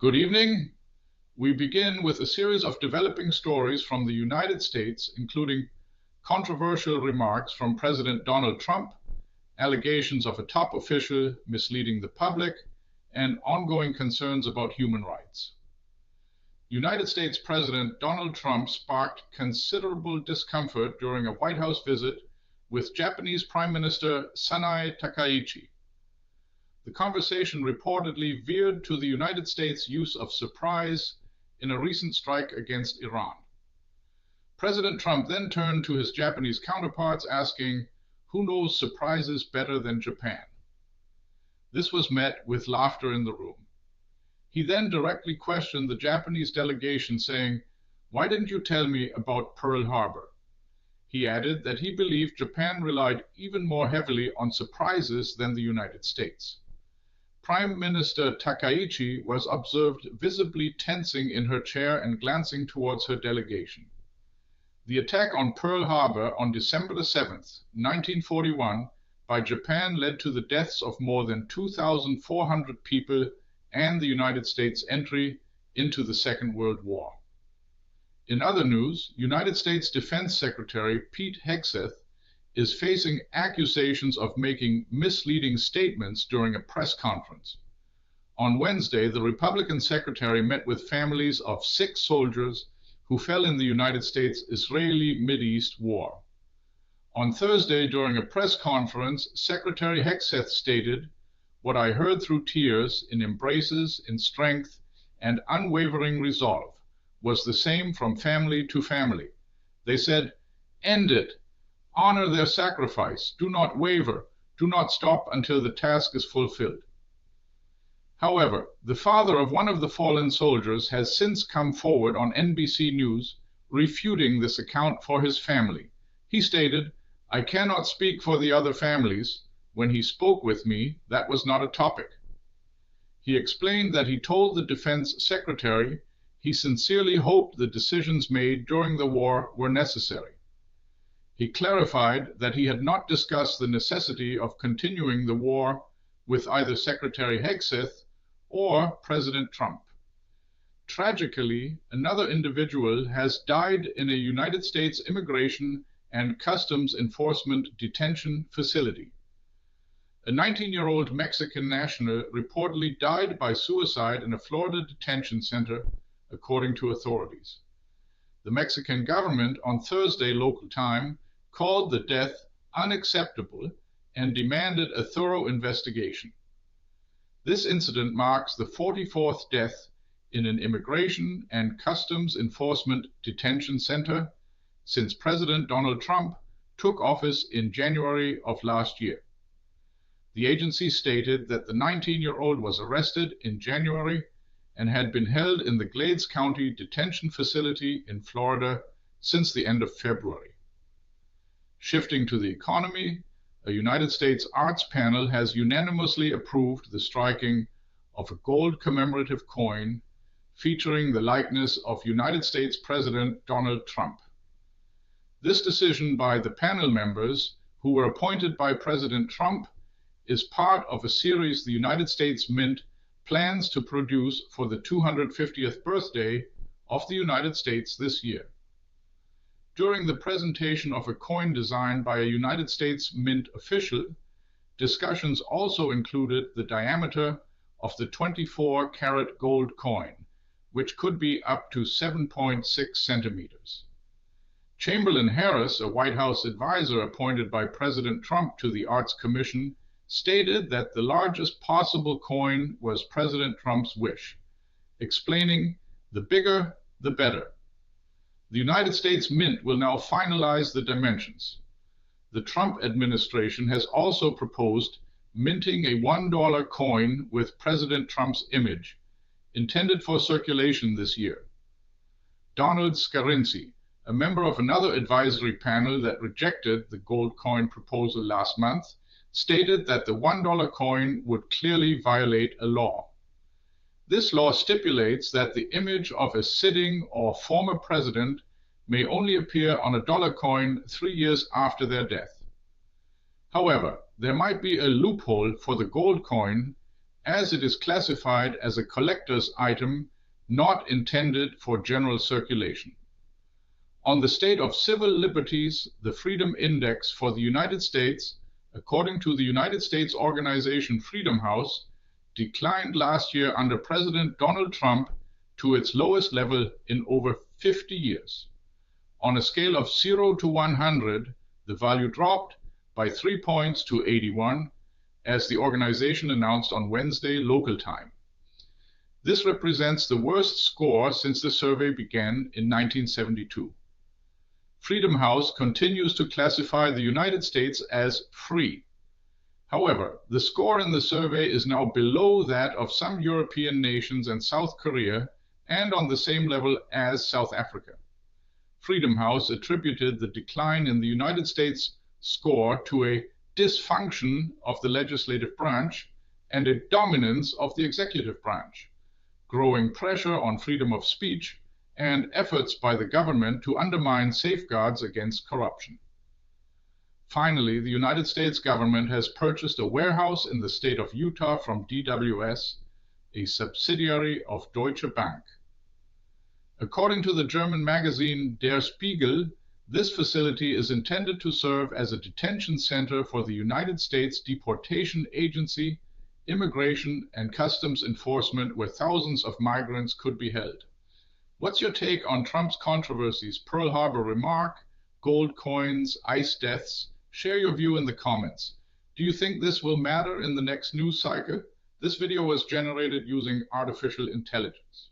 Good evening. We begin with a series of developing stories from the United States, including controversial remarks from President Donald Trump, allegations of a top official misleading the public, and ongoing concerns about human rights. United States President Donald Trump sparked considerable discomfort during a White House visit with Japanese Prime Minister Sanae Takaichi. The conversation reportedly veered to the United States' use of surprise in a recent strike against Iran. President Trump then turned to his Japanese counterparts asking, "Who knows surprises better than Japan?" This was met with laughter in the room. He then directly questioned the Japanese delegation, saying, "Why didn't you tell me about Pearl Harbor?" He added that he believed Japan relied even more heavily on surprises than the United States. Prime Minister Takaichi was observed visibly tensing in her chair and glancing towards her delegation. The attack on Pearl Harbor on December 7, 1941, by Japan led to the deaths of more than 2,400 people and the United States' entry into the Second World War. In other news, United States Defense Secretary Pete Hegseth is facing accusations of making misleading statements during a press conference. On Wednesday, the Republican secretary met with families of 6 soldiers who fell in the United States-Israeli Mideast War. On Thursday, during a press conference, Secretary Hegseth stated, "What I heard through tears, in embraces, in strength, and unwavering resolve, was the same from family to family. They said, 'End it. Honor their sacrifice. Do not waver. Do not stop until the task is fulfilled.'" However, the father of one of the fallen soldiers has since come forward on NBC News, refuting this account for his family. He stated, "I cannot speak for the other families. When he spoke with me, that was not a topic." He explained that he told the defense secretary he sincerely hoped the decisions made during the war were necessary. He clarified that he had not discussed the necessity of continuing the war with either Secretary Hegseth or President Trump. Tragically, another individual has died in a United States Immigration and Customs Enforcement detention facility. A 19-year-old Mexican national reportedly died by suicide in a Florida detention center, according to authorities. The Mexican government on Thursday local time called the death unacceptable and demanded a thorough investigation. This incident marks the 44th death in an immigration and customs enforcement detention center since President Donald Trump took office in January of last year. The agency stated that the 19-year-old was arrested in January and had been held in the Glades County Detention Facility in Florida since the end of February. Shifting to the economy, a United States arts panel has unanimously approved the striking of a gold commemorative coin featuring the likeness of United States President Donald Trump. This decision by the panel members, who were appointed by President Trump, is part of a series the United States Mint plans to produce for the 250th birthday of the United States this year. During the presentation of a coin designed by a United States Mint official, discussions also included the diameter of the 24-karat gold coin, which could be up to 7.6 centimeters. Chamberlain Harris, a White House advisor appointed by President Trump to the Arts Commission, stated that the largest possible coin was President Trump's wish, explaining, "The bigger, the better." The United States Mint will now finalize the dimensions. The Trump administration has also proposed minting a $1 coin with President Trump's image, intended for circulation this year. Donald Scarinci, a member of another advisory panel that rejected the gold coin proposal last month, stated that the $1 coin would clearly violate a law. This law stipulates that the image of a sitting or former president may only appear on a dollar coin 3 years after their death. However, there might be a loophole for the gold coin as it is classified as a collector's item not intended for general circulation. On the state of civil liberties, the Freedom Index for the United States, according to the United States organization Freedom House, declined last year under President Donald Trump to its lowest level in over 50 years. On a scale of 0 to 100, the value dropped by 3 points to 81, as the organization announced on Wednesday local time. This represents the worst score since the survey began in 1972. Freedom House continues to classify the United States as free. However, the score in the survey is now below that of some European nations and South Korea, and on the same level as South Africa. Freedom House attributed the decline in the United States score to a dysfunction of the legislative branch and a dominance of the executive branch, growing pressure on freedom of speech, and efforts by the government to undermine safeguards against corruption. Finally, the United States government has purchased a warehouse in the state of Utah from DWS, a subsidiary of Deutsche Bank. According to the German magazine Der Spiegel, this facility is intended to serve as a detention center for the United States Deportation Agency, Immigration and Customs Enforcement, where thousands of migrants could be held. What's your take on Trump's controversies, Pearl Harbor Remark, gold coins, ICE deaths? Share your view in the comments. Do you think this will matter in the next news cycle? This video was generated using artificial intelligence.